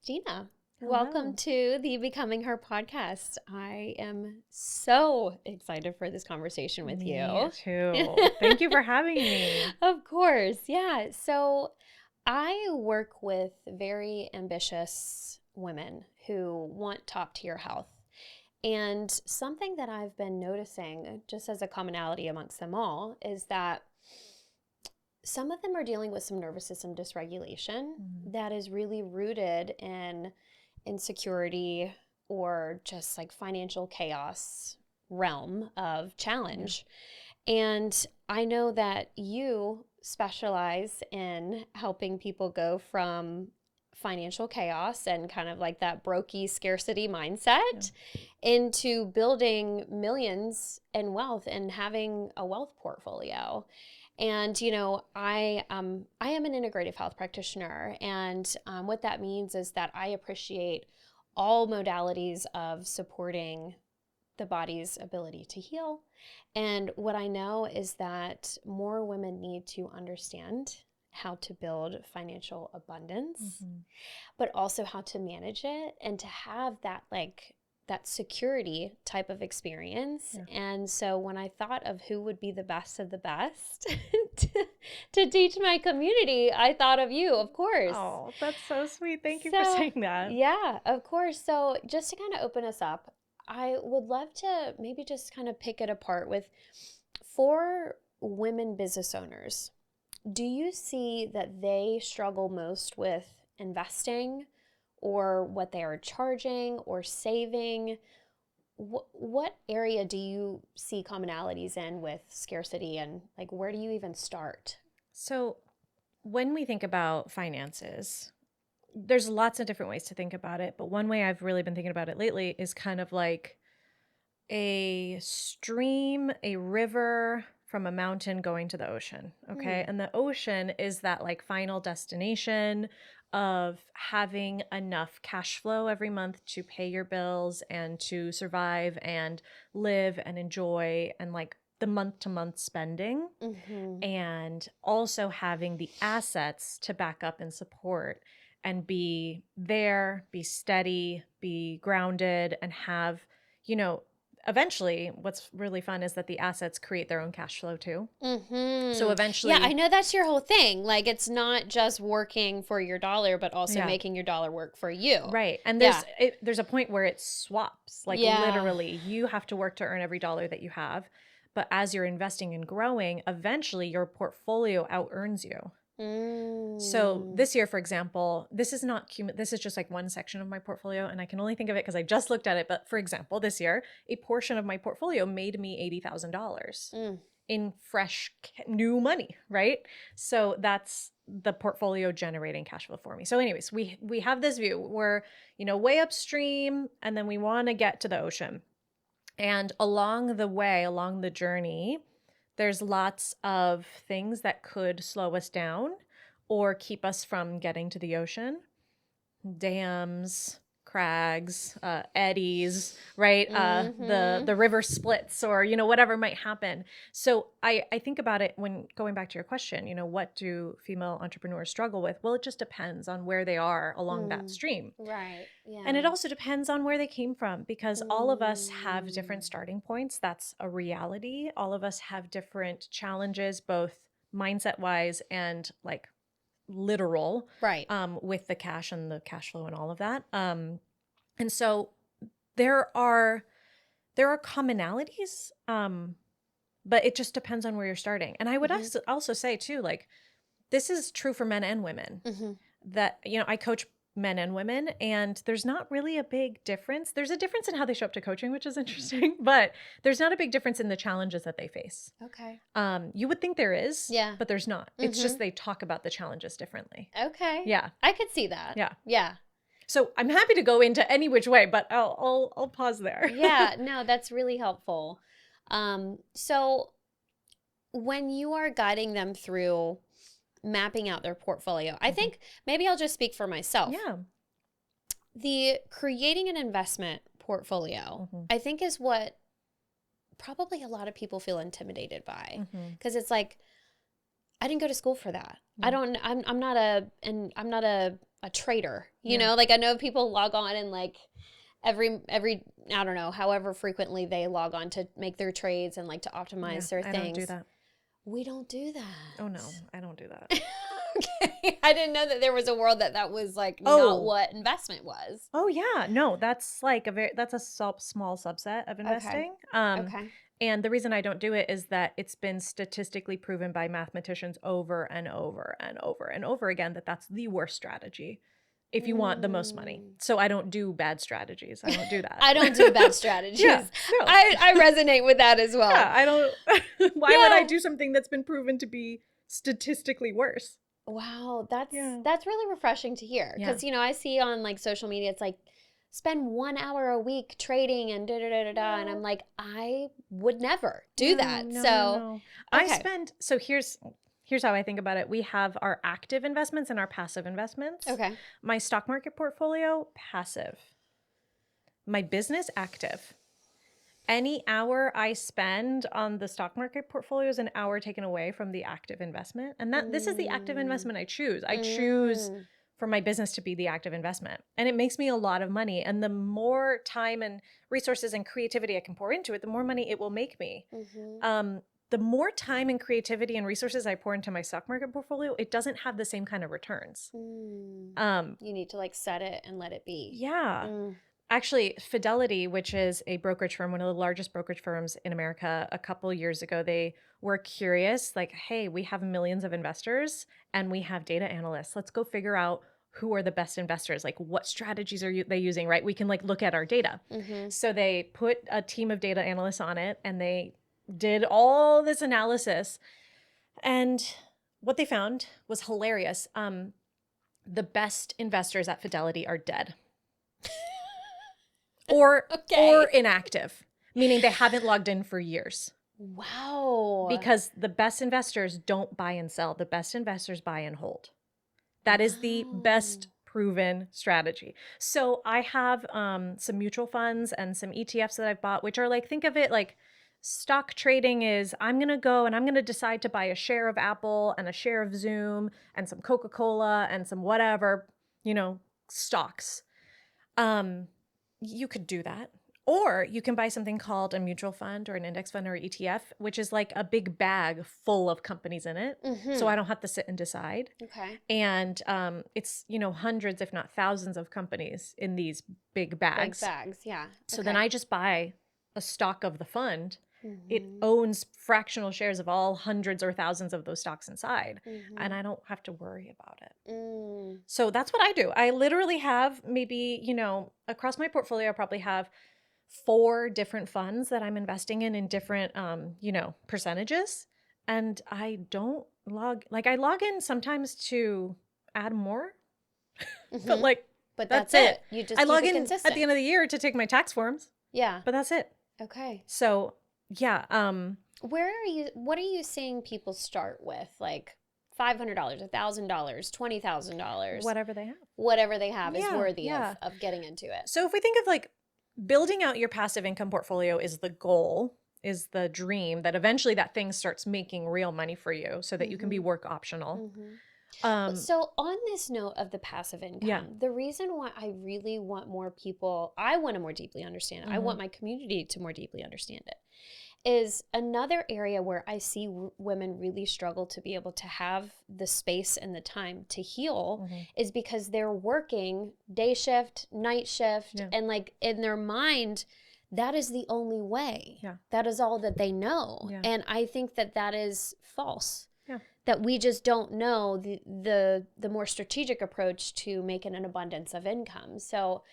Gina. Hello. Welcome to the Becoming Her podcast. I am so excited for this conversation with Me you. too. Thank you for having me. Of course. Yeah. So I work with very ambitious women who want top tier health. And something that I've been noticing, just as a commonality amongst them all, is that some of them are dealing with some nervous system dysregulation that is really rooted in insecurity or just like financial chaos realm of challenge. And I know that you specialize in helping people go from financial chaos and kind of like that brokey scarcity mindset into building millions in wealth and having a wealth portfolio. And, I am an integrative health practitioner. And what that means is that I appreciate all modalities of supporting the body's ability to heal. And what I know is that more women need to understand how to build financial abundance, but also how to manage it and to have that that security type of experience. Yeah. And so when I thought of who would be the best of the best to teach my community, I thought of you, of course. Oh, that's so sweet. Thank you for saying that. Yeah, of course. So just to kind of open us up, I would love to maybe just kind of pick it apart with, for women business owners, do you see that they struggle most with investing or what they are charging or saving? What area do you see commonalities in with scarcity, and like where do you even start? So when we think about finances, there's lots of different ways to think about it. But one way I've really been thinking about it lately is kind of like a stream, a river from a mountain going to the ocean. Okay. And the ocean is that like final destination of having enough cash flow every month to pay your bills and to survive and live and enjoy and like the month to month spending, and also having the assets to back up and support and be there, be steady, be grounded, and have, eventually what's really fun is that the assets create their own cash flow too. So eventually, yeah, I know that's your whole thing. Like it's not just working for your dollar, but also making your dollar work for you. Right. And there's a point where it swaps. Like literally, you have to work to earn every dollar that you have. But as you're investing and growing, eventually your portfolio out earns you. So this year, for example, this is just like one section of my portfolio, and I can only think of it because I just looked at it. But for example, this year, a portion of my portfolio made me $80,000 in fresh new money, right? So that's the portfolio generating cash flow for me. So anyways, we have this view. We're, way upstream, and then we want to get to the ocean. And along the journey, there's lots of things that could slow us down or keep us from getting to the ocean. Dams, crags, eddies, right? The river splits, or, whatever might happen. So I think about it when going back to your question, what do female entrepreneurs struggle with? Well, it just depends on where they are along that stream. Right. Yeah. And it also depends on where they came from, because all of us have different starting points. That's a reality. All of us have different challenges, both mindset wise and like literal, right. With the cash and the cash flow and all of that. And so there are commonalities, but it just depends on where you're starting. And I would also say too, like, this is true for men and women, that, I coach men and women, and there's not really a big difference. There's a difference in how they show up to coaching, which is interesting, but there's not a big difference in the challenges that they face. Okay. You would think there is, but there's not. It's just they talk about the challenges differently. Okay. Yeah. I could see that. Yeah. Yeah. So I'm happy to go into any which way, but I'll pause there. Yeah, no, that's really helpful. So when you are guiding them through mapping out their portfolio, I think maybe I'll just speak for myself. Yeah. The creating an investment portfolio, I think, is what probably a lot of people feel intimidated by, because it's like, I didn't go to school for that. I'm not a a trader, you Yeah. know, like I know people log on and like every, I don't know, however frequently they log on to make their trades and like to optimize their I things. don't do that. We don't do that. Oh no, I don't do that. Okay. I didn't know that there was a world that was like not Oh. what investment was. Oh yeah. No, that's like that's a small subset of investing. Okay. And the reason I don't do it is that it's been statistically proven by mathematicians over and over and over and over again that that's the worst strategy if you want the most money. So I don't do bad strategies. I don't do that. I don't do bad strategies. Yeah, no. I resonate with that as well. Yeah, I don't. Why would I do something that's been proven to be statistically worse? Wow, that's really refreshing to hear because you know I see on like social media it's like spend 1 hour a week trading and da da da da da, and I'm like I would never do that. So I spend. So here's how I think about it. We have our active investments and our passive investments. Okay. My stock market portfolio passive. My business active. Any hour I spend on the stock market portfolio is an hour taken away from the active investment. And this is the active investment I choose. I choose for my business to be the active investment. And it makes me a lot of money. And the more time and resources and creativity I can pour into it, the more money it will make me. The more time and creativity and resources I pour into my stock market portfolio, it doesn't have the same kind of returns. You need to like set it and let it be. Yeah. Actually, Fidelity, which is a brokerage firm, one of the largest brokerage firms in America, a couple years ago, they were curious, like, hey, we have millions of investors and we have data analysts. Let's go figure out who are the best investors. Like, what strategies are they using, right? We can like look at our data. So they put a team of data analysts on it and they did all this analysis. And what they found was hilarious. The best investors at Fidelity are dead. Or inactive, meaning they haven't logged in for years. Wow. Because the best investors don't buy and sell. The best investors buy and hold. That is the best proven strategy. So I have some mutual funds and some ETFs that I've bought, which are like, think of it like stock trading is I'm going to go and I'm going to decide to buy a share of Apple and a share of Zoom and some Coca-Cola and some whatever, stocks. You could do that. Or you can buy something called a mutual fund or an index fund or ETF, which is like a big bag full of companies in it. So I don't have to sit and decide. Okay. And it's, hundreds, if not thousands of companies in these big bags. Big bags, yeah. So then I just buy a stock of the fund. It owns fractional shares of all hundreds or thousands of those stocks inside. And I don't have to worry about it. So that's what I do. I literally have maybe, across my portfolio, I probably have 4 different funds that I'm investing in different, percentages. And I don't I log in sometimes to add more, but that's it. You just I keep log it in consistent. at the end of the year to take my tax forms. Yeah. But that's it. Okay. So yeah. What are you seeing people start with? Like $500, $1,000, $20,000. Whatever they have is worthy of getting into it. So if we think of like building out your passive income portfolio is the goal, is the dream, that eventually that thing starts making real money for you so that you can be work optional. So on this note of the passive income, the reason why I really want more people, I want to more deeply understand it, I want my community to more deeply understand it, is another area where I see women really struggle to be able to have the space and the time to heal is because they're working day shift, night shift, and like in their mind, that is the only way. That is all that they know. And I think that is false. That we just don't know the more strategic approach to making an abundance of income. So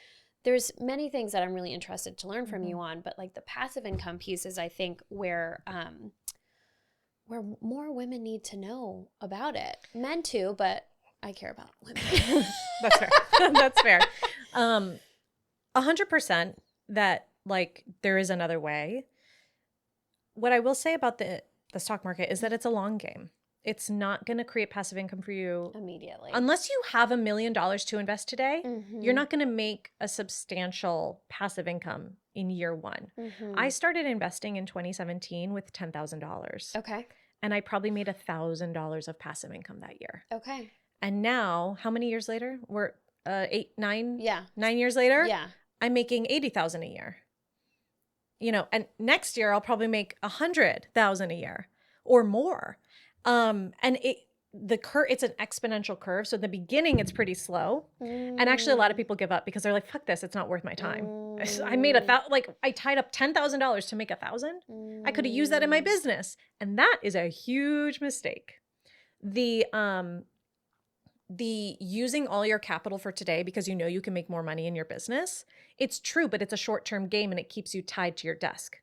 there's many things that I'm really interested to learn from you on, but like the passive income piece is, I think, where more women need to know about it. Men too, but I care about women. That's fair. That's fair. 100% that like there is another way. What I will say about the stock market is that it's a long game. It's not going to create passive income for you immediately. Unless you have $1 million to invest today, you're not going to make a substantial passive income in year 1. I started investing in 2017 with $10,000. Okay. And I probably made $1,000 of passive income that year. Okay. And now, how many years later? 9 Yeah. 9 years later, Yeah. I'm making 80,000 a year. And next year I'll probably make 100,000 a year or more. And it's an exponential curve. So in the beginning, it's pretty slow. And actually a lot of people give up because they're like, fuck this. It's not worth my time. I made I tied up $10,000 to make 1,000. I could have used that in my business. And that is a huge mistake. The using all your capital for today because you can make more money in your business, it's true, but it's a short-term game and it keeps you tied to your desk.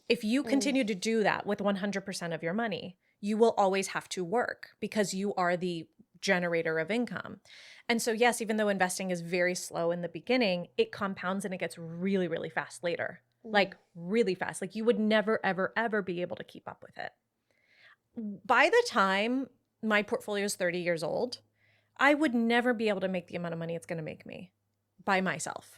If you continue to do that with 100% of your money, you will always have to work because you are the generator of income. And so yes, even though investing is very slow in the beginning, it compounds and it gets really, really fast later. Like really fast. Like you would never, ever, ever be able to keep up with it. By the time my portfolio is 30 years old, I would never be able to make the amount of money it's going to make me by myself.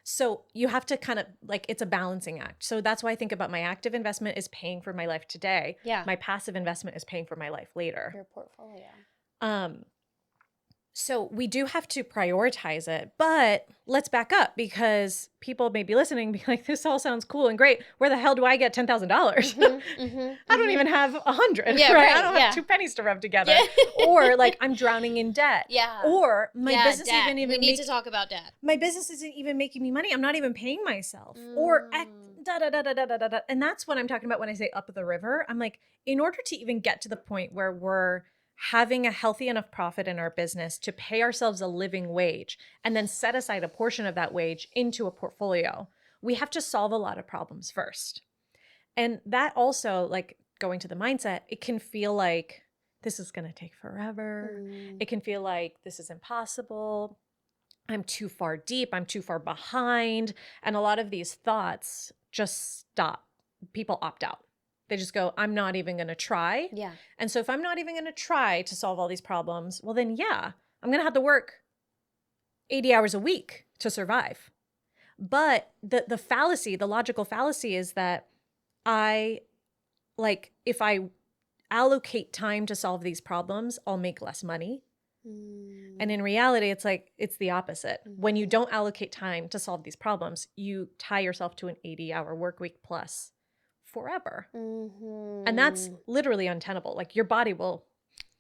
So you have to kind of it's a balancing act. So that's why I think about my active investment is paying for my life today. Yeah. My passive investment is paying for my life later. Your portfolio. So we do have to prioritize it, but let's back up because people may be listening and be like, this all sounds cool and great. Where the hell do I get $10,000? I don't even have 100, yeah, right? I don't have 2 pennies to rub together. Yeah. Or I'm drowning in debt. Yeah. Or my business debt. isn't even we need to talk about debt. My business isn't even making me money. I'm not even paying myself. Or da da da da da da da. And that's what I'm talking about when I say up the river. I'm like, in order to even get to the point where we're having a healthy enough profit in our business to pay ourselves a living wage and then set aside a portion of that wage into a portfolio, we have to solve a lot of problems first. And that also, going to the mindset, it can feel like this is going to take forever. It can feel like this is impossible. I'm too far deep. I'm too far behind. And a lot of these thoughts just stop. People opt out. They just go, I'm not even going to try. Yeah. And so if I'm not even going to try to solve all these problems, well then, I'm going to have to work 80 hours a week to survive. But the logical fallacy is that if I allocate time to solve these problems, I'll make less money. And in reality, it's the opposite. When you don't allocate time to solve these problems, you tie yourself to an 80-hour work week plus forever. And that's literally untenable. Your body's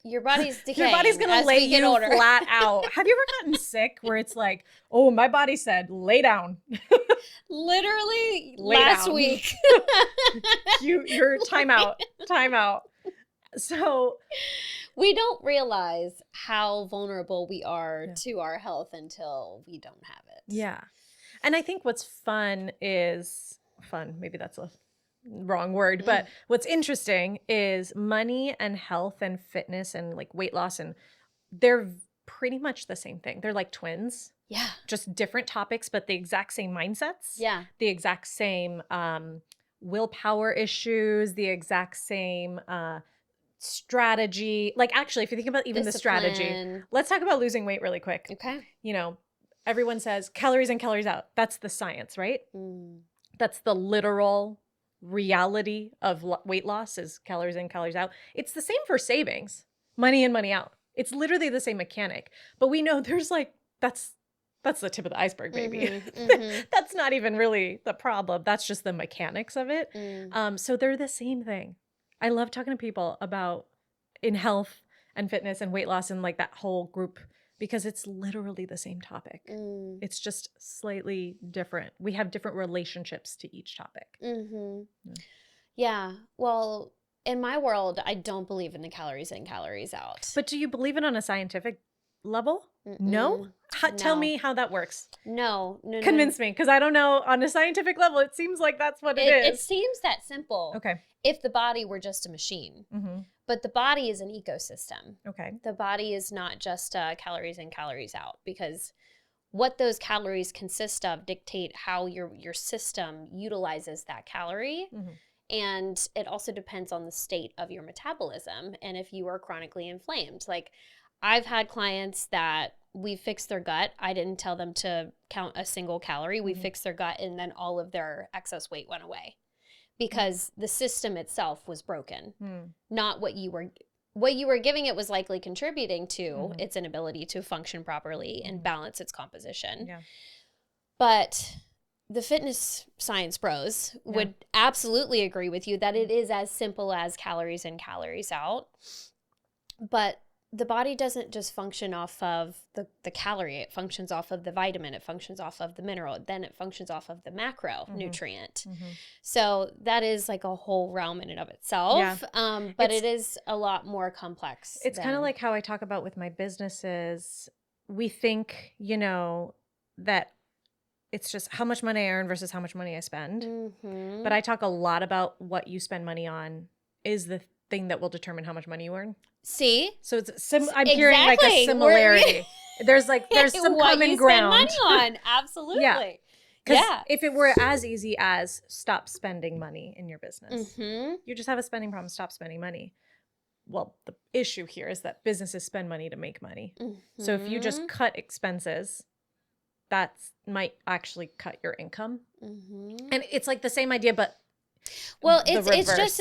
decaying. Your body's going to lay you flat out. Have you ever gotten sick where it's like, oh, my body said, lay down. Literally last week. You're time out. So we don't realize how vulnerable we are to our health until we don't have it. Yeah. And I think what's fun, maybe that's a wrong word, but what's interesting is money and health and fitness and weight loss, and they're pretty much the same thing. They're like twins. Yeah. Just different topics, but the exact same mindsets. Yeah. The exact same willpower issues, the exact same strategy. Actually, if you think about even the strategy, let's talk about losing weight really quick. Okay. Everyone says calories in, calories out. That's the science, right? That's the literal reality of weight loss is calories in, calories out. It's the same for savings, money in, money out. It's literally the same mechanic, but we know there's that's the tip of the iceberg, baby. That's not even really the problem. That's just the mechanics of it. So they're the same thing. I love talking to people about in health and fitness and weight loss and that whole group because it's literally the same topic. It's just slightly different. We have different relationships to each topic. Yeah. Well, in my world, I don't believe in the calories in, calories out. But do you believe it on a scientific level? No? Tell me how that works. No. Convince me, because I don't know. On a scientific level, it seems like that's what it is. It seems that simple. Okay. If the body were just a machine. But the body is an ecosystem. Okay. The body is not just calories in, calories out, because what those calories consist of dictate how your system utilizes that calorie. And it also depends on the state of your metabolism and if you are chronically inflamed. I've had clients that we fixed their gut. I didn't tell them to count a single calorie. We fixed their gut and then all of their excess weight went away because the system itself was broken, not what you were what you were giving it was likely contributing to its inability to function properly and balance its composition. Yeah. But the fitness science bros would absolutely agree with you that it is as simple as calories in, calories out. But the body doesn't just function off of the calorie. It functions off of the vitamin. It functions off of the mineral. Then it functions off of the macro nutrient. So that is like a whole realm in and of itself. Yeah. But it is a lot more complex. It's kind of like how I talk about with my businesses. We think, you know, that it's just how much money I earn versus how much money I spend. But I talk a lot about what you spend money on is the thing that will determine how much money you earn. See? So it's I'm hearing like a similarity. There's some common ground. What you spend money on. Absolutely. Yeah. Because if it were as easy as stop spending money in your business, you just have a spending problem, stop spending money. Well, the issue here is that businesses spend money to make money. So if you just cut expenses, that might actually cut your income. And it's like the same idea, but well, it's just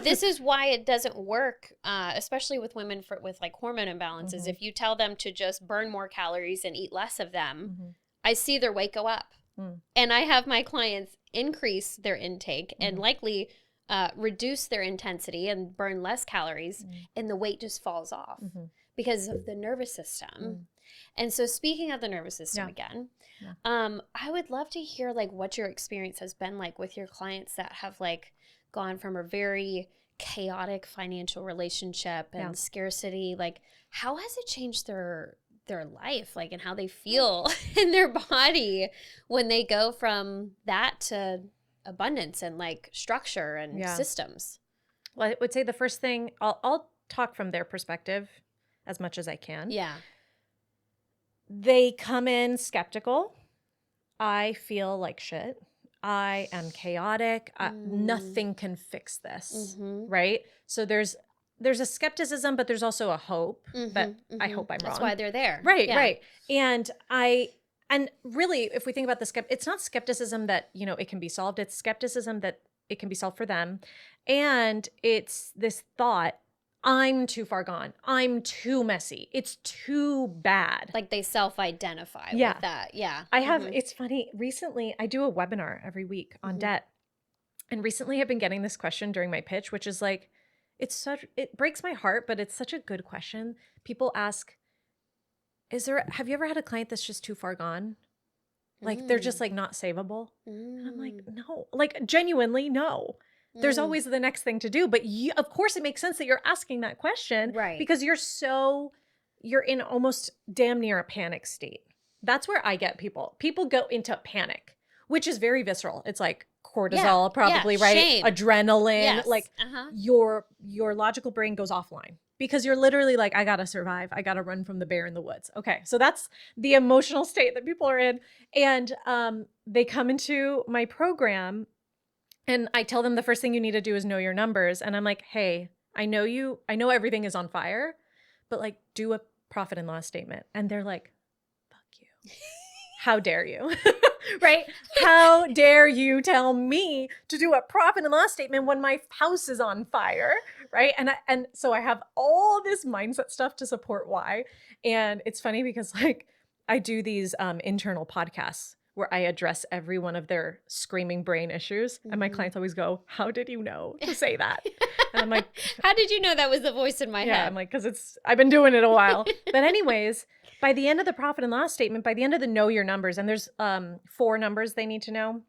this is why it doesn't work, especially with women with like hormone imbalances. If you tell them to just burn more calories and eat less of them, I see their weight go up. And I have my clients increase their intake and likely reduce their intensity and burn less calories, and the weight just falls off because of the nervous system. And so speaking of the nervous system again, I would love to hear like what your experience has been like with your clients that have like gone from a very chaotic financial relationship and scarcity. Like, how has it changed their life, like, and how they feel in their body when they go from that to abundance and like structure and systems? Well, I would say the first thing, I'll talk from their perspective as much as I can. Yeah. They come in skeptical. I feel like shit. I am chaotic. Nothing can fix this, right? So there's a skepticism, but there's also a hope that I hope I'm wrong. That's why they're there. Right, right. And really, if we think about it's not skepticism that, you know, it can be solved. It's skepticism that it can be solved for them. And it's this thought, I'm too far gone. I'm too messy. It's too bad. Like they self-identify with that. Yeah. I have, it's funny. Recently, I do a webinar every week on debt. And recently I've been getting this question during my pitch, which is like, it breaks my heart, but it's such a good question. People ask, have you ever had a client that's just too far gone? Like they're just like not savable. And I'm like, no, like genuinely, no. There's always the next thing to do. But of course it makes sense that you're asking that question. Right. Because you're in almost damn near a panic state. That's where I get people. People go into panic, which is very visceral. It's like cortisol, probably, right? Shame. Adrenaline. Like your logical brain goes offline because you're literally like, I gotta survive. I gotta run from the bear in the woods. Okay. So that's the emotional state that people are in. And they come into my program and I tell them the first thing you need to do is know your numbers. And I'm like, hey, I know everything is on fire, but like do a profit and loss statement. And they're like, fuck you. How dare you? Right? How dare you tell me to do a profit and loss statement when my house is on fire? Right? And so I have all this mindset stuff to support why. And it's funny because like I do these internal podcasts where I address every one of their screaming brain issues. And my clients always go, how did you know to say that? And I'm like, how did you know that was the voice in my head? I'm like, because I've been doing it a while. But anyways, by the end of the profit and loss statement, by the end of the know your numbers, and there's 4 numbers they need to know.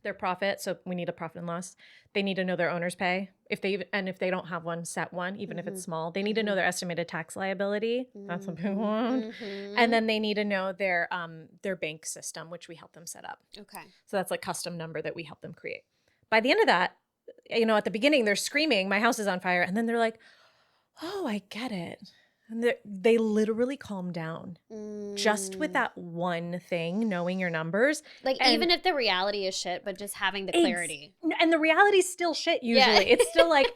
Their profit, so we need a profit and loss. They need to know their owner's pay. If they don't have one, set one, even if it's small. They need to know their estimated tax liability. That's a big one. And then they need to know their bank system, which we help them set up. Okay. So that's like custom number that we help them create. By the end of that, you know, at the beginning they're screaming, my house is on fire, and then they're like, oh, I get it. And they literally calm down just with that one thing, knowing your numbers. Like even if the reality is shit, but just having the clarity. And the reality's still shit usually. Yeah. It's still like,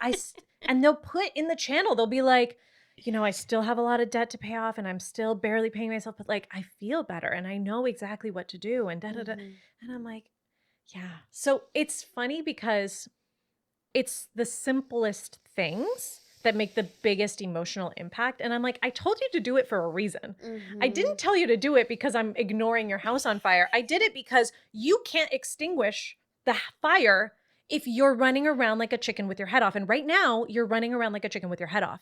and they'll put in the channel, they'll be like, you know, I still have a lot of debt to pay off and I'm still barely paying myself, but like, I feel better and I know exactly what to do and da-da-da. And I'm like, yeah. So it's funny because it's the simplest things that make the biggest emotional impact. And I'm like, I told you to do it for a reason. I Mm-hmm. didn't tell you to do it because I'm ignoring your house on fire. I did it because you can't extinguish the fire if you're running around like a chicken with your head off. And right now, you're running around like a chicken with your head off.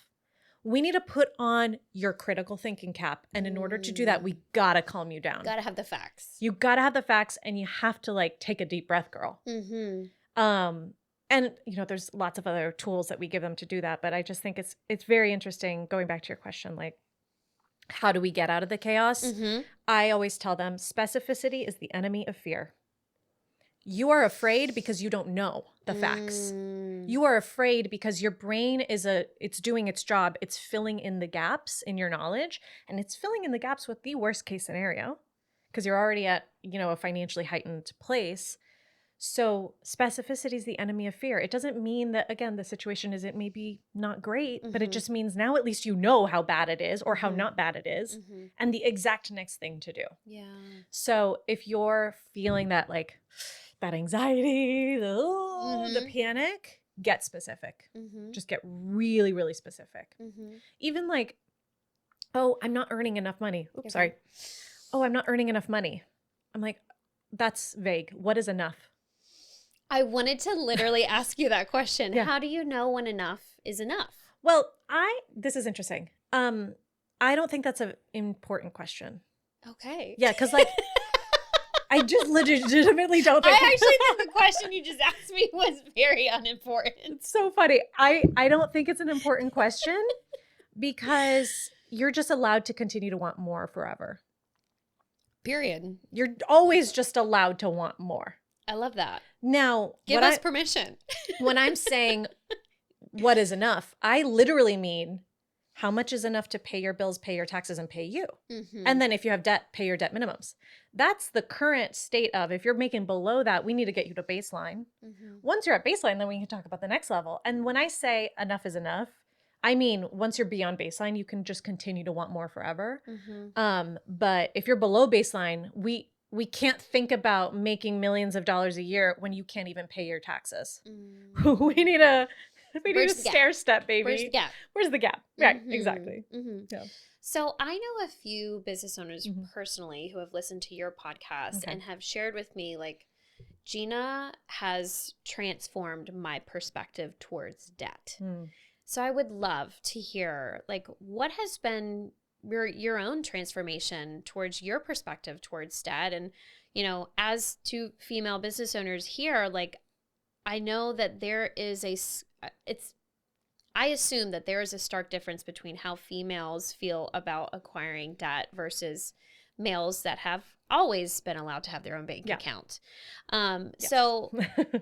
We need to put on your critical thinking cap. And in order to do that, we gotta calm you down. Gotta have the facts. You gotta have the facts, and you have to like take a deep breath, girl. And you know, there's lots of other tools that we give them to do that. But I just think it's very interesting, going back to your question, like, how do we get out of the chaos? I always tell them specificity is the enemy of fear. You are afraid because you don't know the facts. You are afraid because your brain it's doing its job. It's filling in the gaps in your knowledge, and it's filling in the gaps with the worst case scenario because you're already at, you know, a financially heightened place. So specificity is the enemy of fear. It doesn't mean that, again, the situation isn't maybe not great, but it just means now at least you know how bad it is or how not bad it is and the exact next thing to do. Yeah. So if you're feeling that like that anxiety, the panic, get specific. Just get really, really specific. Even like, oh, I'm not earning enough money. Oops, sorry. Oh, I'm not earning enough money. I'm like, that's vague. What is enough? I wanted to literally ask you that question. Yeah. How do you know when enough is enough? Well, this is interesting. I don't think that's an important question. Okay. Yeah, because like, I just legitimately don't think. I actually think the question you just asked me was very unimportant. It's so funny. I don't think it's an important question because you're just allowed to continue to want more forever. Period. You're always just allowed to want more. I love that. Now, give us permission. When I'm saying what is enough, I literally mean how much is enough to pay your bills, pay your taxes, and pay you. And then if you have debt, pay your debt minimums. That's the current state of, if you're making below that, we need to get you to baseline. Once you're at baseline, then we can talk about the next level. And when I say enough is enough, I mean, once you're beyond baseline, you can just continue to want more forever. But if you're below baseline, we can't think about making millions of dollars a year when you can't even pay your taxes. We need a stair step, baby. Where's the gap? Where's the gap? Right, exactly. Yeah. So I know a few business owners personally who have listened to your podcast and have shared with me, like, Gina has transformed my perspective towards debt. So I would love to hear, like, what has been your own transformation towards your perspective towards debt. And, you know, as two female business owners here, like, I know that there is I assume that there is a stark difference between how females feel about acquiring debt versus males that have always been allowed to have their own bank account. So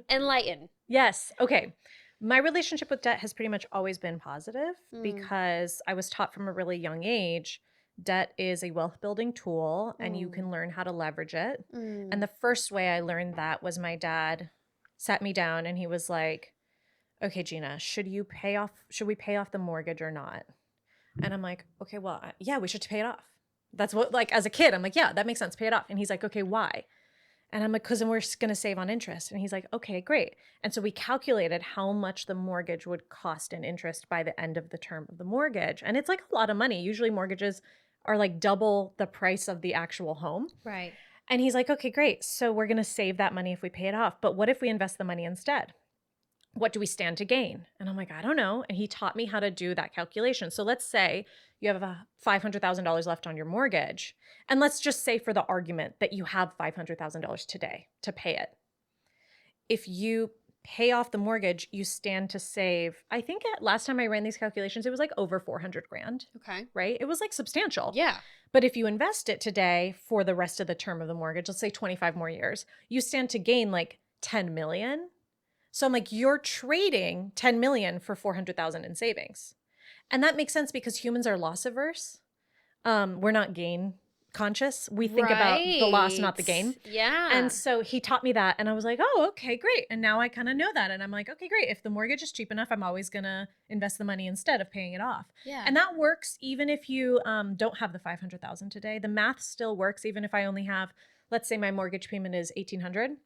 enlighten. Yes. Okay. My relationship with debt has pretty much always been positive because I was taught from a really young age, debt is a wealth building tool and you can learn how to leverage it. And the first way I learned that was my dad sat me down and he was like, okay, Gina, should we pay off the mortgage or not? And I'm like, okay, well, yeah, we should pay it off. That's what, like, as a kid, I'm like, yeah, that makes sense. Pay it off. And he's like, okay, why? And I'm like, because then we're going to save on interest. And he's like, okay, great. And so we calculated how much the mortgage would cost in interest by the end of the term of the mortgage. And it's like a lot of money. Usually mortgages are like double the price of the actual home. Right. And he's like, okay, great. So we're going to save that money if we pay it off. But what if we invest the money instead? What do we stand to gain? And I'm like, I don't know. And he taught me how to do that calculation. So let's say you have $500,000 left on your mortgage. And let's just say for the argument that you have $500,000 today to pay it. If you pay off the mortgage, you stand to save, I think last time I ran these calculations, it was like over 400 grand. Okay. Right? It was like substantial. Yeah. But if you invest it today for the rest of the term of the mortgage, let's say 25 more years, you stand to gain like 10 million. So I'm like, you're trading 10 million for 400,000 in savings. And that makes sense because humans are loss averse. We're not gain conscious. We think about the loss, not the gain. Yeah. And so he taught me that. And I was like, oh, okay, great. And now I kind of know that. And I'm like, okay, great. If the mortgage is cheap enough, I'm always going to invest the money instead of paying it off. Yeah. And that works even if you don't have the 500,000 today. The math still works even if I only have, let's say my mortgage payment is $1,800.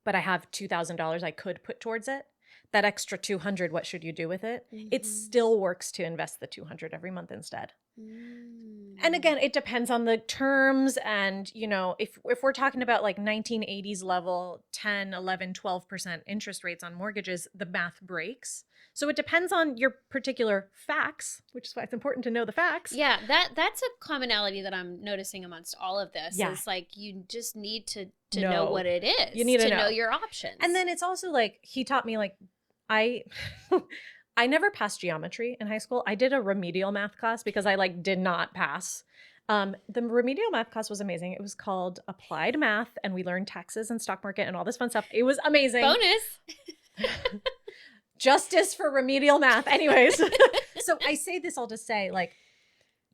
But I have $2,000 I could put towards it. that extra 200, what should you do with it? It still works to invest the 200 every month instead. And again, it depends on the terms. And, you know, if we're talking about like 1980s level, 10, 11, 12% interest rates on mortgages, the math breaks. So it depends on your particular facts, which is why it's important to know the facts. Yeah, that's a commonality that I'm noticing amongst all of this. Yeah. Is like you just need to know what it is. You need to know your options. And then it's also like he taught me like I never passed geometry in high school. I did a remedial math class because I like did not pass. The remedial math class was amazing. It was called Applied Math, and we learned taxes and stock market and all this fun stuff. It was amazing. Bonus. Justice for remedial math. Anyways, so I say this all to say, like,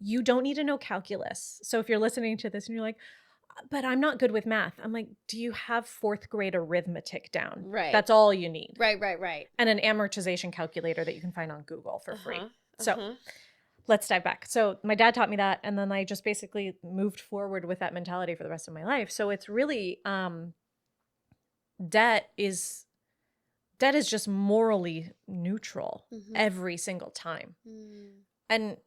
you don't need to know calculus. So if you're listening to this and you're like, but I'm not good with math. I'm like, do you have 4th grade arithmetic down? Right. That's all you need. Right. And an amortization calculator that you can find on Google for free. So let's dive back. So my dad taught me that. And then I just basically moved forward with that mentality for the rest of my life. So it's really, debt is just morally neutral every single time. And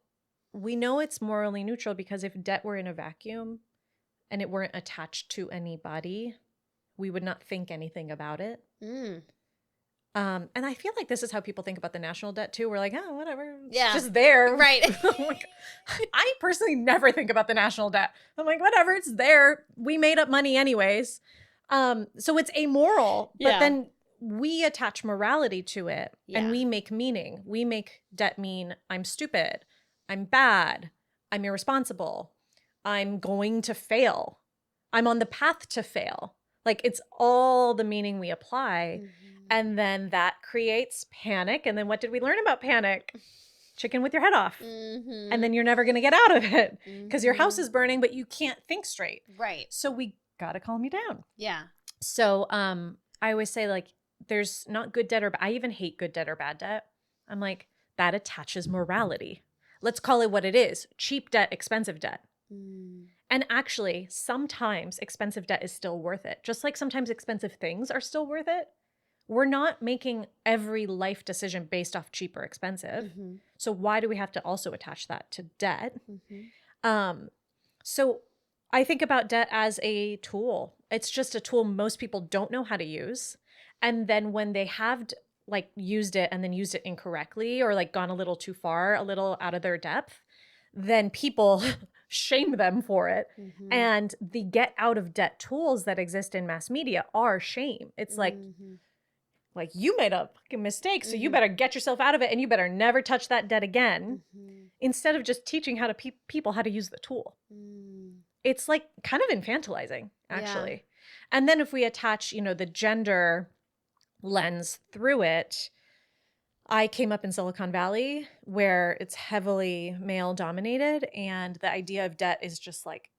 we know it's morally neutral because if debt were in a vacuum and it weren't attached to anybody, we would not think anything about it. And I feel like this is how people think about the national debt too. We're like, oh, whatever. It's just there. Right. Like, I personally never think about the national debt. I'm like, whatever, it's there. We made up money anyways. So it's amoral, but then we attach morality to it and we make meaning. We make debt mean I'm stupid, I'm bad, I'm irresponsible, I'm going to fail, I'm on the path to fail. Like it's all the meaning we apply. And then that creates panic. And then what did we learn about panic? Chicken with your head off. And then you're never going to get out of it because your house is burning, but you can't think straight. Right. So we got to calm you down. Yeah. So I always say like, there's not good debt or I even hate good debt or bad debt. I'm like, that attaches morality. Let's call it what it is. Cheap debt, expensive debt. And actually, sometimes expensive debt is still worth it. Just like sometimes expensive things are still worth it. We're not making every life decision based off cheap or expensive. So why do we have to also attach that to debt? So I think about debt as a tool. It's just a tool most people don't know how to use. And then when they have like used it and then used it incorrectly or like gone a little too far, a little out of their depth, then people shame them for it. And the get out of debt tools that exist in mass media are shame. It's like you made a fucking mistake, so you better get yourself out of it and you better never touch that debt again, instead of just teaching how to people how to use the tool. It's like kind of infantilizing, actually. And then if we attach, you know, the gender lens through it, I came up in Silicon Valley where it's heavily male dominated and the idea of debt is just like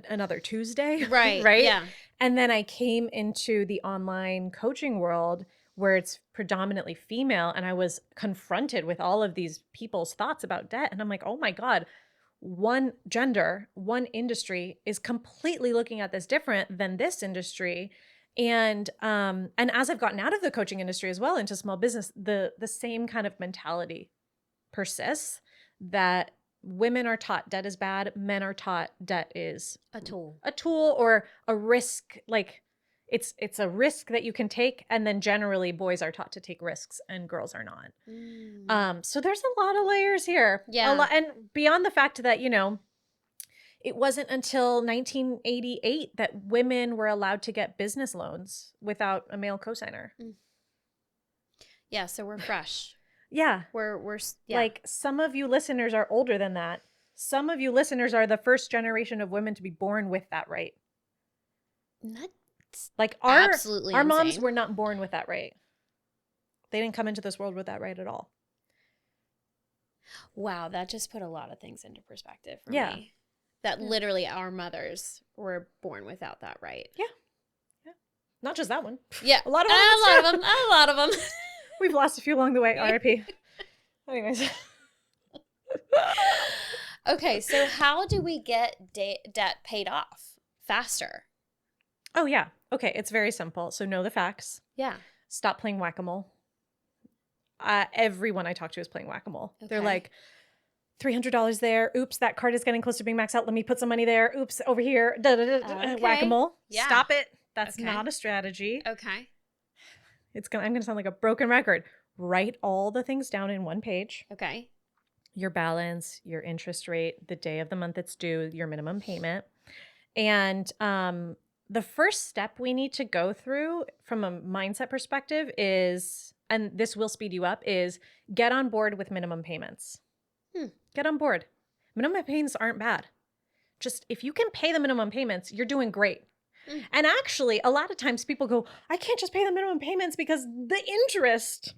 another Tuesday. Right. Right. Yeah. And then I came into the online coaching world where it's predominantly female and I was confronted with all of these people's thoughts about debt. And I'm like, oh my God, one gender, one industry is completely looking at this different than this industry. And as I've gotten out of the coaching industry as well into small business, the same kind of mentality persists that women are taught debt is bad, men are taught debt is a tool or a risk. Like it's a risk that you can take. And then generally boys are taught to take risks and girls are not. So there's a lot of layers here. Yeah. And beyond the fact that, you know, it wasn't until 1988 that women were allowed to get business loans without a male cosigner. Yeah, so we're fresh. Yeah. We're like some of you listeners are older than that. Some of you listeners are the first generation of women to be born with that right. That's like absolutely our insane. moms were not born with that right. They didn't come into this world with that right at all. Wow, that just put a lot of things into perspective for me. That literally our mothers were born without that right. Yeah. Not just that one. Yeah. A lot of them. A lot of them. We've lost a few along the way. RIP. Anyways. Okay, so how do we get debt paid off faster? Oh, yeah. Okay, it's very simple. So know the facts. Yeah. stop playing whack-a-mole. Everyone I talk to is playing whack-a-mole. Okay. They're like, $300 there. Oops, that card is getting close to being maxed out. Let me put some money there. Oops, over here. Okay. Whack-a-mole. Yeah. Stop it. That's Okay. not a strategy. Okay. I'm gonna sound like a broken record. Write all the things down in one page. Okay. Your balance, your interest rate, the day of the month it's due, your minimum payment. And the first step we need to go through from a mindset perspective is, and this will speed you up, is get on board with minimum payments. Get on board. Minimum payments aren't bad. Just if you can pay the minimum payments, you're doing great. And actually, a lot of times people go, I can't just pay the minimum payments because the interest.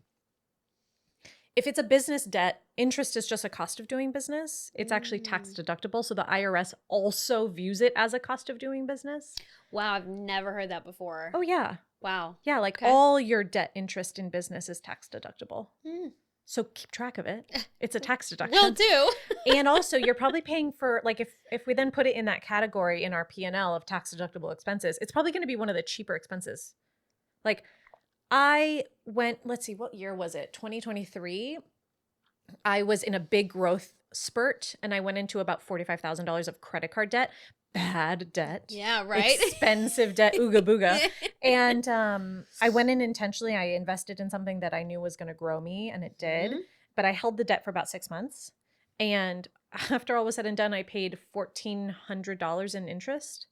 If it's a business debt, interest is just a cost of doing business. It's actually tax deductible. So the IRS also views it as a cost of doing business. Wow, I've never heard that before. Oh, yeah. Wow. Yeah, like all your debt interest in business is tax deductible. So keep track of it. It's a tax deduction. Will do. And also you're probably paying for, like, if we then put it in that category in our P&L of tax deductible expenses, it's probably going to be one of the cheaper expenses. Like I went, let's see, what year was it? 2023. I was in a big growth spurt and I went into about $45,000 of credit card debt. Bad debt. Yeah, right. Expensive debt. Ooga booga. And I went in intentionally. I invested in something that I knew was going to grow me, and it did. But I held the debt for about 6 months. And after all was said and done, I paid $1,400 in interest.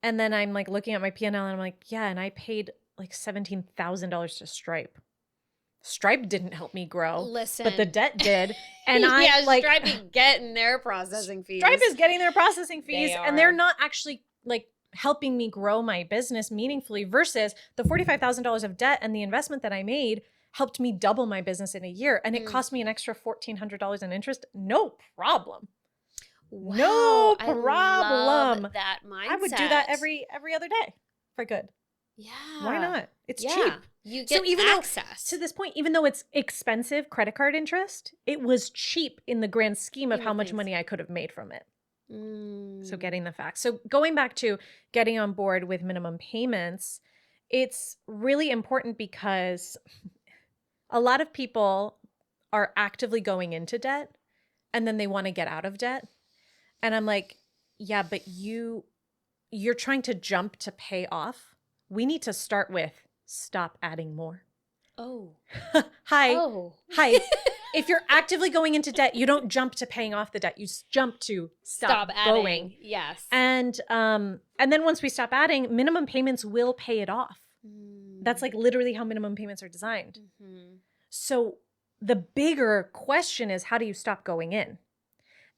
And then I'm like looking at my P&L and I'm like, yeah, and I paid like $17,000 to Stripe. Stripe didn't help me grow. Listen. But the debt did. And yeah, like Stripe is getting their processing fees. Stripe is getting their processing fees, and they're are. not actually like helping me grow my business meaningfully, versus the $45,000 of debt and the investment that I made helped me double my business in a year. And it cost me an extra $1,400 in interest. No problem. Wow, No I problem. love that mindset. I would do that every other day for good. Yeah. Why not? It's cheap. You get access. To this point, even though it's expensive credit card interest, it was cheap in the grand scheme of how much money I could have made from it. So getting the facts. So going back to getting on board with minimum payments, it's really important because a lot of people are actively going into debt and then they want to get out of debt. And I'm like, yeah, but you're trying to jump to pay off. We need to start with stop adding more. Oh. Hi. Oh. Hi. If you're actively going into debt, you don't jump to paying off the debt. You jump to stop adding. going. Yes. And then once we stop adding, minimum payments will pay it off. That's like literally how minimum payments are designed. So the bigger question is, how do you stop going in?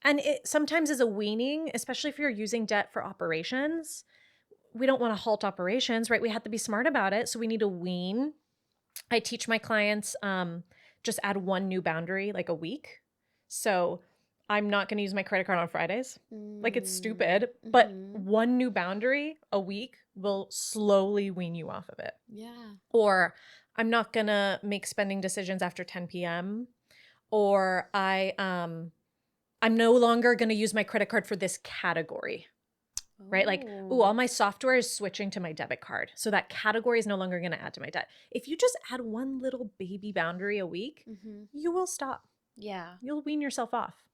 And it sometimes is a weaning, especially if you're using debt for operations. We don't want to halt operations, right? We have to be smart about it. So we need to wean. I teach my clients just add one new boundary like a week. So I'm not going to use my credit card on Fridays. Like it's stupid, but one new boundary a week will slowly wean you off of it. Yeah. Or I'm not going to make spending decisions after 10 p.m. Or I'm no longer going to use my credit card for this category. Right? Like, all my software is switching to my debit card. So that category is no longer going to add to my debt. If you just add one little baby boundary a week, you will stop. Yeah. You'll wean yourself off.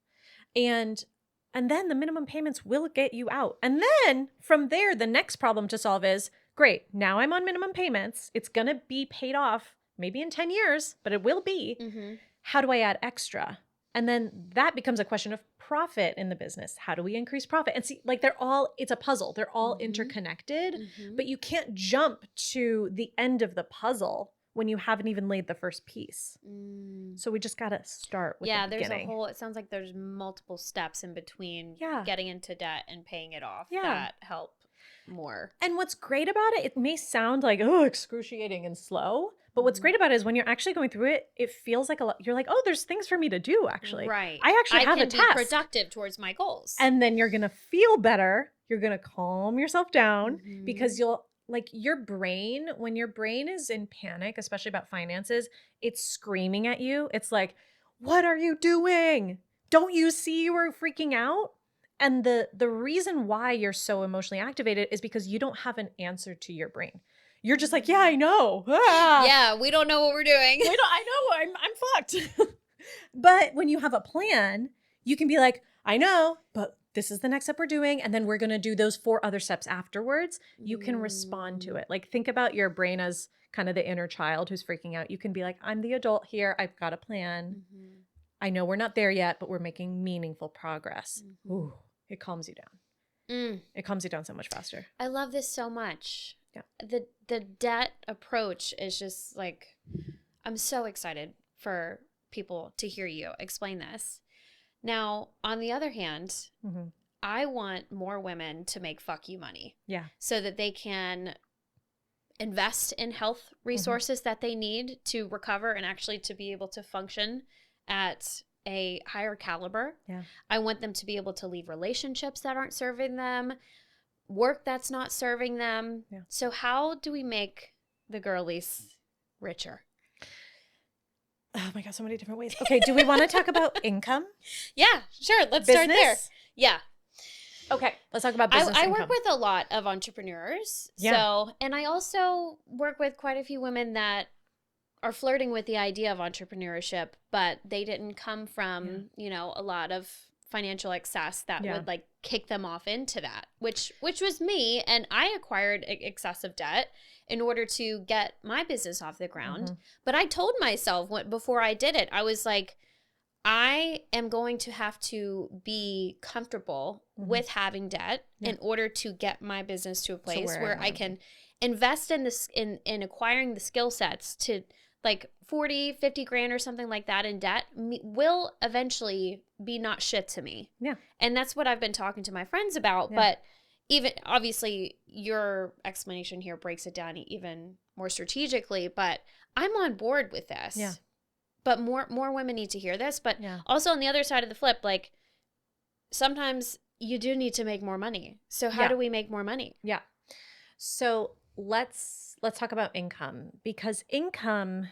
And then the minimum payments will get you out. And then from there, the next problem to solve is, great, now I'm on minimum payments. It's going to be paid off maybe in 10 years, but it will be. How do I add extra? And then that becomes a question of profit in the business. How do we increase profit? And see, like it's a puzzle. They're all interconnected, but you can't jump to the end of the puzzle when you haven't even laid the first piece. So we just got to start with the beginning. It sounds like there's multiple steps in between getting into debt and paying it off that help more. And what's great about it, it may sound like, excruciating and slow. But what's great about it is when you're actually going through it, it feels like a lot. You're like, oh, there's things for me to do, actually. Right. I actually have a task. I can be productive towards my goals. And then you're going to feel better. You're going to calm yourself down because your brain, when your brain is in panic, especially about finances, it's screaming at you. It's like, what are you doing? Don't you see you were freaking out? And the reason why you're so emotionally activated is because you don't have an answer to your brain. You're just like, yeah, I know. Ah. Yeah, we don't know what we're doing. I know, I'm fucked. But when you have a plan, you can be like, I know, but this is the next step we're doing. And then we're going to do those 4 other steps afterwards. You can respond to it. Like, think about your brain as kind of the inner child who's freaking out. You can be like, I'm the adult here. I've got a plan. I know we're not there yet, but we're making meaningful progress. Ooh, it calms you down. It calms you down so much faster. I love this so much. Yeah. The debt approach is just like, I'm so excited for people to hear you explain this. Now, on the other hand, I want more women to make fuck you money. Yeah. So that they can invest in health resources that they need to recover and actually to be able to function at a higher caliber. Yeah. I want them to be able to leave relationships that aren't serving them, work that's not serving them. Yeah. So how do we make the girlies richer? Oh my God, so many different ways. Okay, do we want to talk about income? Yeah, sure. Let's start there. Yeah. Okay, let's talk about business I income. work with a lot of entrepreneurs. Yeah. So, and I also work with quite a few women that are flirting with the idea of entrepreneurship, but they didn't come from, you know, a lot of financial excess that would like kick them off into that, which was me. And I acquired excessive debt in order to get my business off the ground. But I told myself before I did it, I was like, I am going to have to be comfortable with having debt in order to get my business to a place where I can invest in this, in acquiring the skill sets to like 40, 50 grand or something like that in debt will eventually be not shit to me. Yeah. And that's what I've been talking to my friends about. But even obviously your explanation here breaks it down even more strategically, but I'm on board with this. Yeah. But more women need to hear this. But also on the other side of the flip, like sometimes you do need to make more money. So how do we make more money? Yeah. So let's talk about income, because income,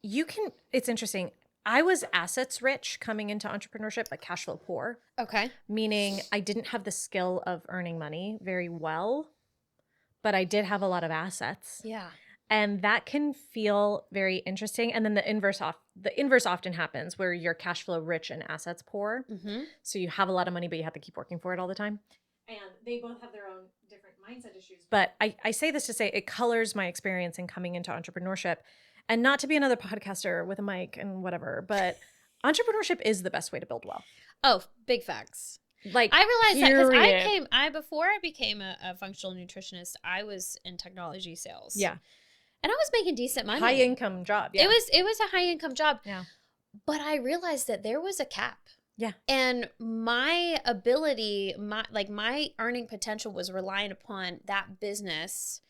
it's interesting. I was assets rich coming into entrepreneurship, but cash flow poor. Okay. Meaning I didn't have the skill of earning money very well, but I did have a lot of assets. Yeah. And that can feel very interesting. And then the inverse often happens where you're cash flow rich and assets poor. So you have a lot of money, but you have to keep working for it all the time. And they both have their own different mindset issues. But I say this to say it colors my experience in coming into entrepreneurship. And not to be another podcaster with a mic and whatever, but entrepreneurship is the best way to build wealth. Oh, big facts. Like, I realized that because before I became a functional nutritionist, I was in technology sales. Yeah. And I was making decent money. High income job. Yeah. It was a high income job. Yeah. But I realized that there was a cap. Yeah. And my ability, my earning potential was reliant upon that business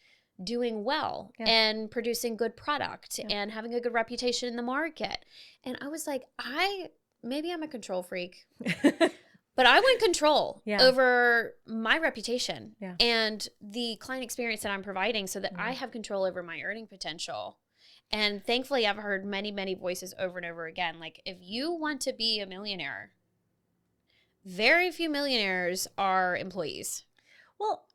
doing well and producing good product and having a good reputation in the market. And I was like, maybe I'm a control freak. But I want control over my reputation and the client experience that I'm providing so that I have control over my earning potential. And thankfully, I've heard many, many voices over and over again. Like, if you want to be a millionaire, very few millionaires are employees. Well,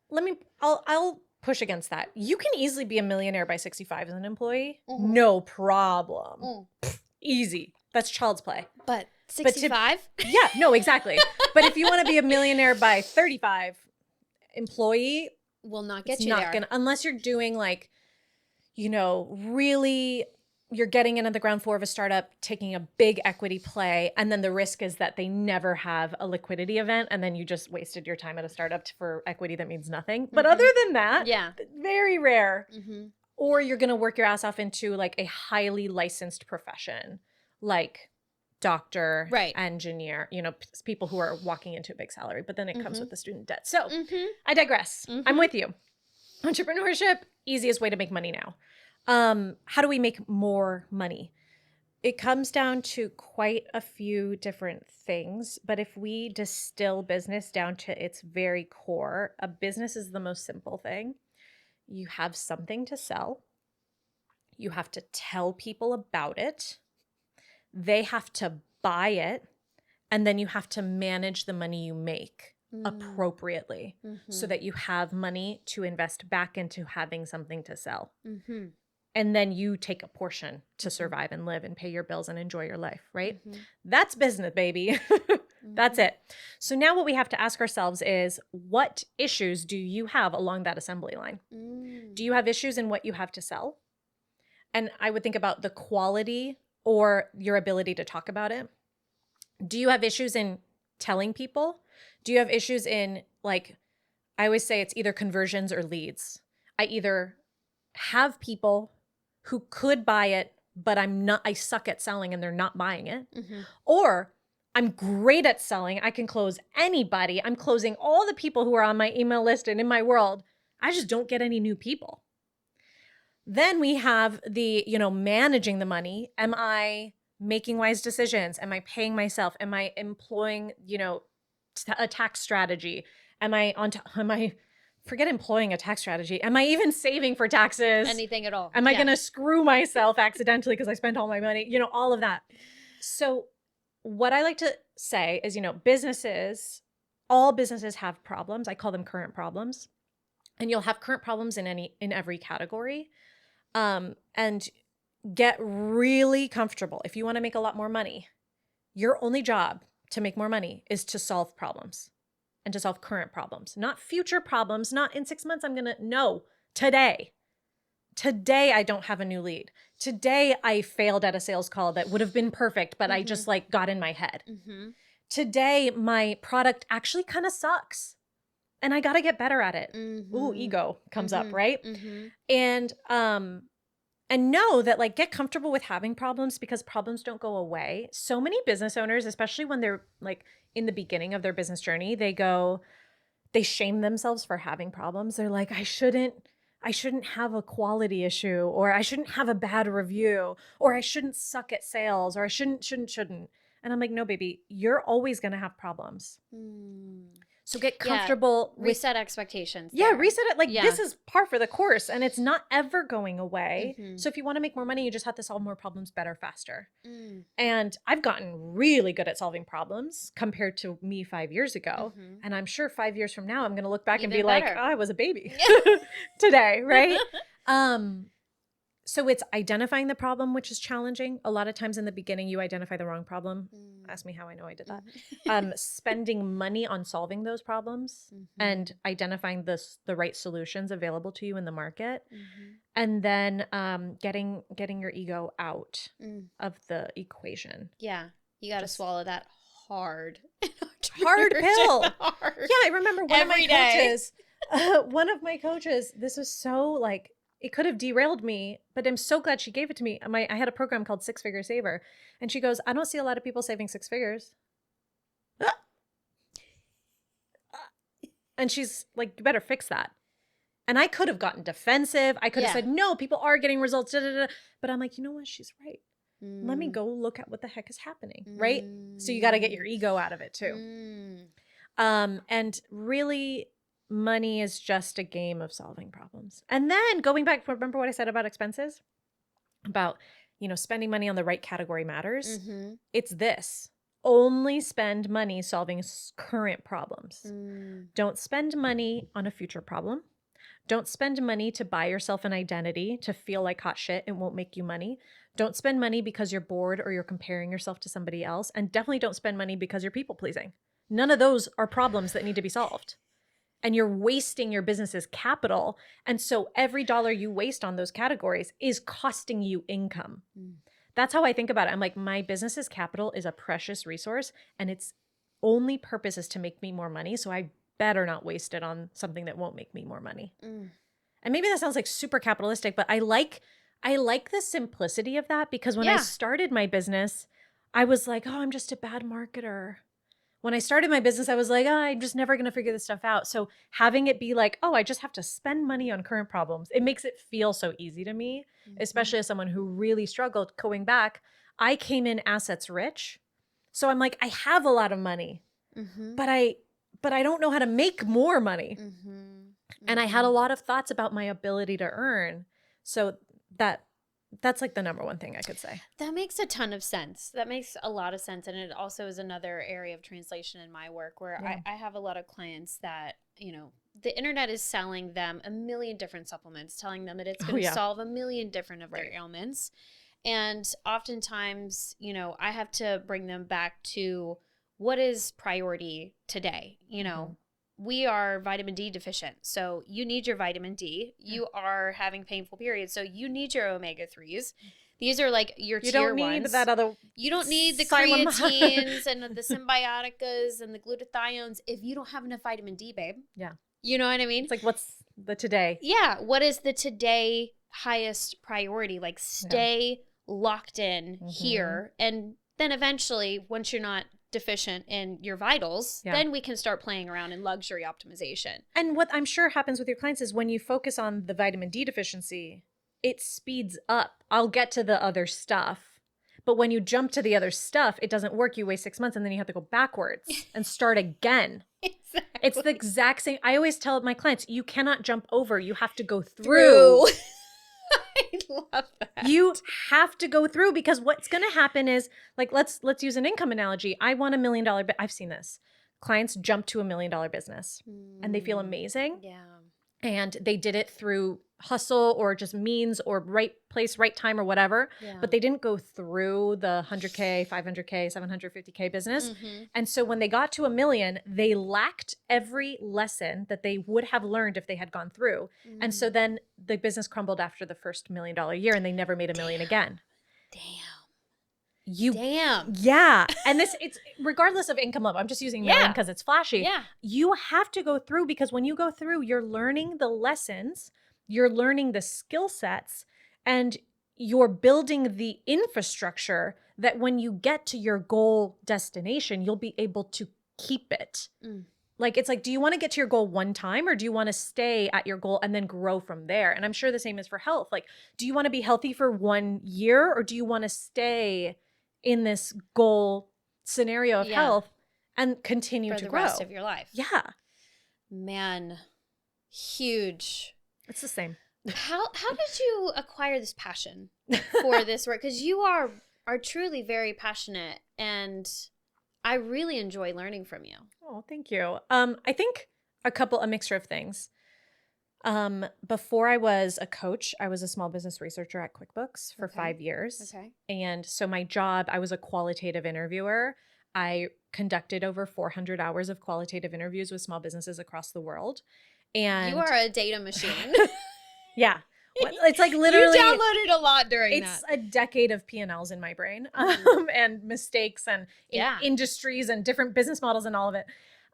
I'll push against that. You can easily be a millionaire by 65 as an employee. No problem. Easy. That's child's play. But 65? Yeah, no, exactly. But if you want to be a millionaire by 35, employee will not get you there. Unless you're doing like, really, you're getting in on the ground floor of a startup, taking a big equity play, and then the risk is that they never have a liquidity event, and then you just wasted your time at a startup for equity that means nothing. But other than that, very rare. Or you're going to work your ass off into like a highly licensed profession, like doctor, engineer, people who are walking into a big salary, but then it comes with the student debt. So I digress. I'm with you. Entrepreneurship, easiest way to make money now. How do we make more money? It comes down to quite a few different things, but if we distill business down to its very core, a business is the most simple thing. You have something to sell. You have to tell people about it. They have to buy it. And then you have to manage the money you make appropriately so that you have money to invest back into having something to sell. And then you take a portion to survive and live and pay your bills and enjoy your life, right? That's business, baby. That's it. So now what we have to ask ourselves is, what issues do you have along that assembly line? Do you have issues in what you have to sell? And I would think about the quality or your ability to talk about it. Do you have issues in telling people? Do you have issues in, like, I always say it's either conversions or leads. I either have people who could buy it, but I suck at selling and they're not buying it. Or I'm great at selling. I can close anybody. I'm closing all the people who are on my email list and in my world. I just don't get any new people. Then we have the, managing the money. Am I making wise decisions? Am I paying myself? Am I employing, a tax strategy? Am I forget employing a tax strategy. Am I even saving for taxes? Anything at all. Am I going to screw myself accidentally because I spent all my money? All of that. So what I like to say is, all businesses have problems. I call them current problems. And you'll have current problems in every category. And get really comfortable. If you want to make a lot more money, your only job to make more money is to solve problems and to solve current problems, not future problems, not in 6 months. No, today I don't have a new lead. Today I failed at a sales call that would have been perfect, but I just got in my head. Today my product actually kind of sucks and I got to get better at it. Ooh, ego comes up, right? And know that, get comfortable with having problems, because problems don't go away. So many business owners, especially when they're in the beginning of their business journey, they shame themselves for having problems. They're like, I shouldn't have a quality issue, or I shouldn't have a bad review, or I shouldn't suck at sales, or I shouldn't. And I'm like, no, baby, you're always going to have problems. So get comfortable with reset expectations. Yeah, reset it. This is par for the course, and it's not ever going away. So if you want to make more money, you just have to solve more problems better, faster. And I've gotten really good at solving problems compared to me 5 years ago. And I'm sure 5 years from now, I'm going to look back and be like, oh, I was a baby today, right? So it's identifying the problem, which is challenging. A lot of times in the beginning, you identify the wrong problem. Ask me how I know I did that. Spending money on solving those problems and identifying the right solutions available to you in the market. And then getting your ego out of the equation. Yeah. You got to swallow that hard pill. Yeah, I remember one of my coaches, this was so it could have derailed me, but I'm so glad she gave it to me. I had a program called 6 Figure Saver, and she goes, I don't see a lot of people saving 6 figures. And she's like, you better fix that. And I could have gotten defensive. I could have said, no, people are getting results. But I'm like, you know what? She's right. Let me go look at what the heck is happening, right? So you got to get your ego out of it too. And really, money is just a game of solving problems. And then going back, remember what I said about expenses? About, spending money on the right category matters. It's this. Only spend money solving current problems. Don't spend money on a future problem. Don't spend money to buy yourself an identity to feel like hot shit. It won't make you money. Don't spend money because you're bored or you're comparing yourself to somebody else. And definitely don't spend money because you're people pleasing. None of those are problems that need to be solved. And you're wasting your business's capital. And so every dollar you waste on those categories is costing you income. That's how I think about it. I'm like, my business's capital is a precious resource, and its only purpose is to make me more money. So I better not waste it on something that won't make me more money. And maybe that sounds like super capitalistic, but I like the simplicity of that, because when I started my business, I was like, oh, I'm just a bad marketer. When I started my business, I was like, oh, I'm just never going to figure this stuff out. So having it be like, oh, I just have to spend money on current problems, it makes it feel so easy to me, especially as someone who really struggled going back. I came in assets rich. So I'm like, I have a lot of money, but I don't know how to make more money. And I had a lot of thoughts about my ability to earn. So That's like the number one thing I could say. That makes a ton of sense. That makes a lot of sense. And it also is another area of translation in my work where I have a lot of clients that, the internet is selling them a million different supplements, telling them that it's going to solve a million different of their ailments. And oftentimes, I have to bring them back to what is priority today. We are vitamin D deficient. So you need your vitamin D. You are having painful periods. So you need your omega-3s. These are like your tier ones. You don't need that other. You don't need the creatines and the symbioticas and the glutathiones if you don't have enough vitamin D, babe. Yeah. You know what I mean? It's like, what's the today? Yeah. What is the today highest priority? Like stay locked in here. And then eventually, once you're not deficient in your vitals, then we can start playing around in luxury optimization. And what I'm sure happens with your clients is when you focus on the vitamin D deficiency, it speeds up. I'll get to the other stuff. But when you jump to the other stuff, it doesn't work. You wait 6 months and then you have to go backwards and start again. Exactly. It's the exact same. I always tell my clients, you cannot jump over. You have to go through. I love that. You have to go through, because what's going to happen is, like, let's use an income analogy. I want $1 million. I've seen this. Clients jump to $1 million business and they feel amazing. Yeah. And they did it through hustle or just means or right place, right time or whatever. Yeah. But they didn't go through the 100K, 500K, 750K business. And so when they got to $1 million, they lacked every lesson that they would have learned if they had gone through. And so then the business crumbled after the first $1 million year and they never made $1 million again. Damn. Yeah. And it's regardless of income level. I'm just using million because it's flashy. Yeah. You have to go through, because when you go through, you're learning the lessons, you're learning the skill sets, and you're building the infrastructure that when you get to your goal destination, you'll be able to keep it. Like, it's like, do you want to get to your goal one time, or do you want to stay at your goal and then grow from there? And I'm sure the same is for health. Like, do you want to be healthy for 1 year, or do you want to stay in this goal scenario of health and continue to grow for the rest of your life? Yeah. Man, huge. It's the same. How did you acquire this passion for this work? Because you are truly very passionate, and I really enjoy learning from you. Oh, thank you. I think a mixture of things. Before I was a coach, I was a small business researcher at QuickBooks for 5 years. Okay. And so my job, I was a qualitative interviewer. I conducted over 400 hours of qualitative interviews with small businesses across the world. And you are a data machine. Yeah. It's like literally. You downloaded a lot during that. It's a decade of P&Ls in my brain, and mistakes and industries and different business models and all of it.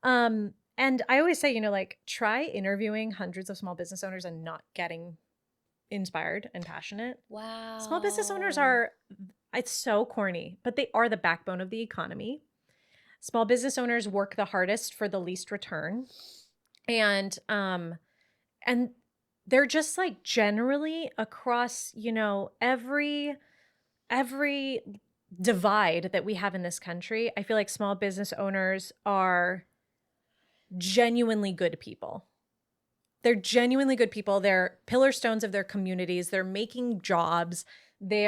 And I always say, like, try interviewing hundreds of small business owners and not getting inspired and passionate. Wow. Small business owners it's so corny, but they are the backbone of the economy. Small business owners work the hardest for the least return. And they're just like generally across, every divide that we have in this country. I feel like small business owners are genuinely good people. They're genuinely good people. They're pillar stones of their communities. They're making jobs. They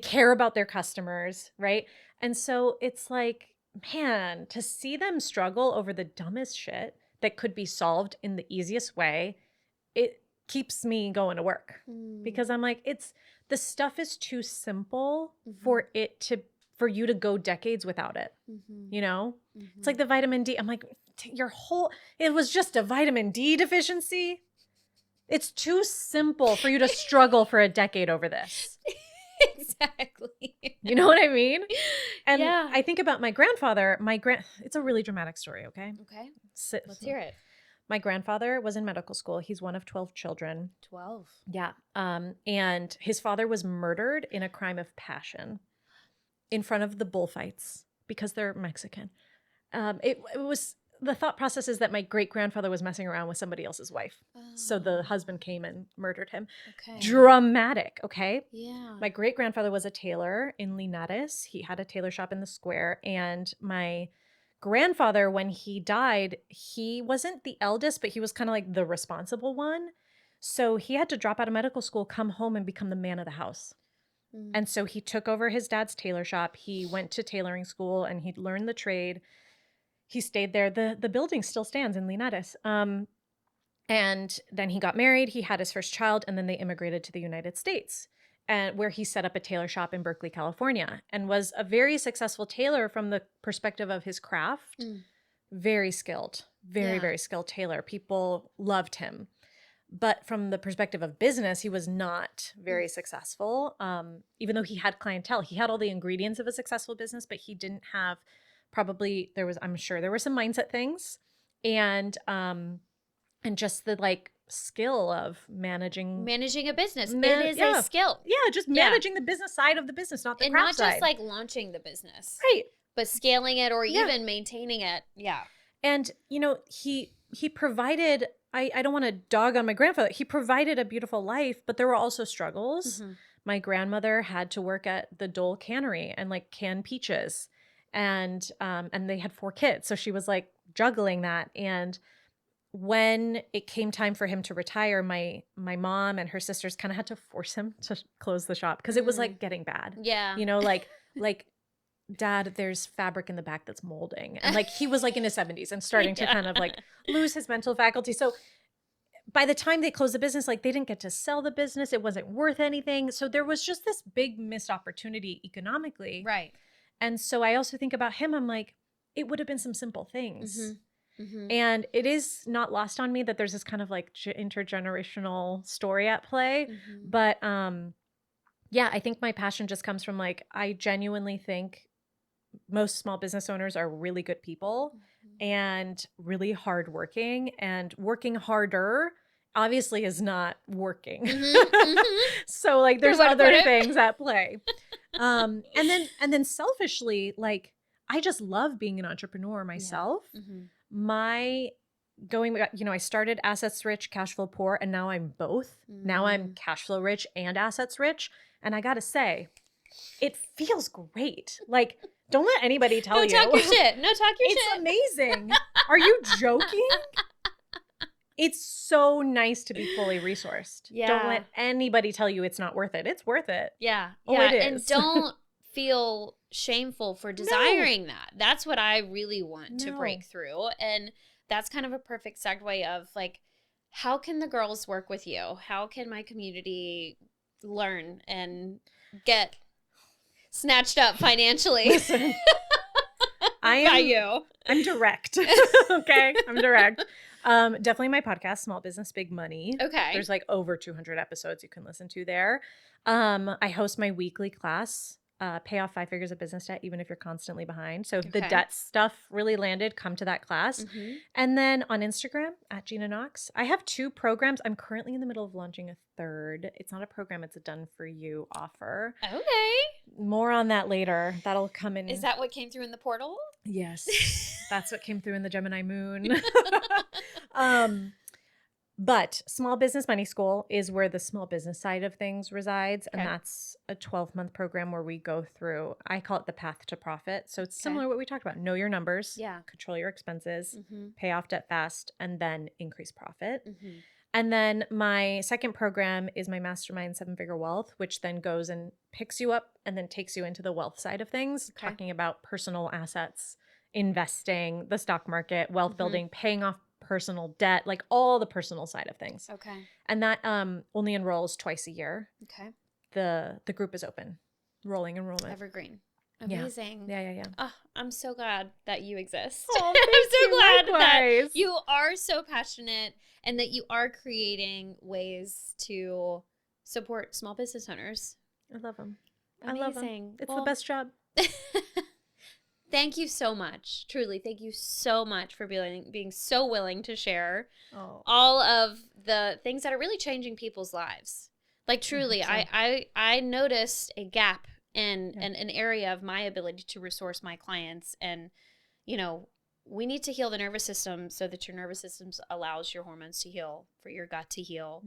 care about their customers, right? And so it's like, man, to see them struggle over the dumbest shit that could be solved in the easiest way, it keeps me going to work, because I'm like, the stuff is too simple for you to go decades without it. It's like the vitamin D. I'm like, it was just a vitamin D deficiency. It's too simple for you to struggle for a decade over this. Exactly. You know what I mean? And I think about my grandfather. It's a really dramatic story. Okay. Let's hear it. My grandfather was in medical school. He's one of 12 children. 12. Yeah. And his father was murdered in a crime of passion in front of the bullfights because they're Mexican. It was, the thought process is that my great grandfather was messing around with somebody else's wife. So the husband came and murdered him. Okay. Dramatic. Okay. Yeah. My great grandfather was a tailor in Linares. He had a tailor shop in the square. And my grandfather, when he died, he wasn't the eldest, but he was kind of like the responsible one. So he had to drop out of medical school, come home and become the man of the house. And so he took over his dad's tailor shop. He went to tailoring school and he learned the trade. He stayed there. The building still stands in Linares. And then he got married. He had his first child, and then they immigrated to the United States, and where he set up a tailor shop in Berkeley, California, and was a very successful tailor from the perspective of his craft. Very skilled, very skilled tailor. People loved him. But from the perspective of business, he was not very successful. Even though he had clientele, he had all the ingredients of a successful business, but he didn't have I'm sure there were some mindset things and just the like skill of managing a business. It is a skill. Yeah, just managing the business side of the business, not the craft side. And not just like launching the business. Right. But scaling it or even maintaining it. Yeah. And, you know, he provided, I don't want to dog on my grandfather. He provided a beautiful life, but there were also struggles. My grandmother had to work at the Dole cannery and like can peaches. And they had 4 kids. So she was like juggling that. And when it came time for him to retire, my mom and her sisters kind of had to force him to close the shop because it was like getting bad. Yeah. You know, like, Dad, there's fabric in the back that's molding. And like, he was like in his 70s and starting to kind of like lose his mental faculty. So by the time they closed the business, like they didn't get to sell the business. It wasn't worth anything. So there was just this big missed opportunity economically. Right. And so I also think about him. I'm like, it would have been some simple things. And it is not lost on me that there's this kind of like intergenerational story at play. But yeah, I think my passion just comes from like, I genuinely think most small business owners are really good people and really hardworking, and working harder obviously is not working. So like there's other things at play. And then selfishly, like I just love being an entrepreneur myself. I started assets rich, cash flow poor, and now I'm both. Now I'm cash flow rich and assets rich. And I got to say, it feels great. Like, don't let anybody tell you. No, talk your shit. It's amazing. Are you joking? It's so nice to be fully resourced. Yeah. Don't let anybody tell you it's not worth it. It's worth it. Yeah. Oh, yeah. it is. And don't feel shameful for desiring that. That's what I really want to break through. And that's kind of a perfect segue of like, how can the girls work with you? How can my community learn and get snatched up financially? Listen, I'm direct. Okay. I'm direct. Definitely my podcast, Small Business, Big Money. Okay. There's like over 200 episodes you can listen to there. I host my weekly class, Pay Off 5 Figures of Business Debt, even if you're constantly behind. So if the debt stuff really landed, come to that class. And then on Instagram, at Gina Knox, I have 2 programs. I'm currently in the middle of launching a 3rd. It's not a program, it's a done for you offer. Okay. More on that later. That'll come in. Is that what came through in the portal? Yes. That's what came through in the Gemini moon. But Small Business Money School is where the small business side of things resides. And that's a 12-month program where we go through, I call it the path to profit. So it's similar to what we talked about. Know your numbers, control your expenses, pay off debt fast, and then increase profit. And then my second program is my Mastermind 7-Figure Wealth, which then goes and picks you up and then takes you into the wealth side of things, talking about personal assets, investing, the stock market, wealth building, paying off personal debt, like all the personal side of things. Okay. And that only enrolls twice a year. Okay. The group is open. Rolling enrollment. Evergreen. Amazing. Yeah. Oh, I'm so glad that you exist. Oh, I'm so glad likewise. that you are so passionate and that you are creating ways to support small business owners. I love them. Amazing. I love them. It's the best job. Thank you so much. Truly, thank you so much for being so willing to share all of the things that are really changing people's lives. Like truly, I noticed a gap in an area of my ability to resource my clients. And, you know, we need to heal the nervous system so that your nervous system allows your hormones to heal, for your gut to heal,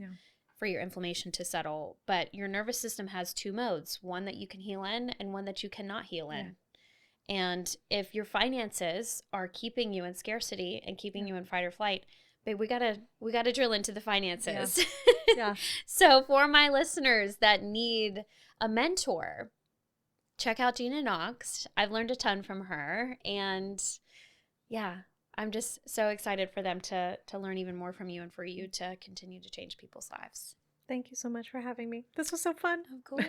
for your inflammation to settle. But your nervous system has 2 modes, one that you can heal in and one that you cannot heal in. And if your finances are keeping you in scarcity and keeping you in fight or flight, Babe, we gotta drill into the finances. Yeah. So for my listeners that need a mentor, check out Gina Knox. I've learned a ton from her, and yeah, I'm just so excited for them to learn even more from you and for you to continue to change people's lives. Thank you so much for having me. This was so fun. Of course.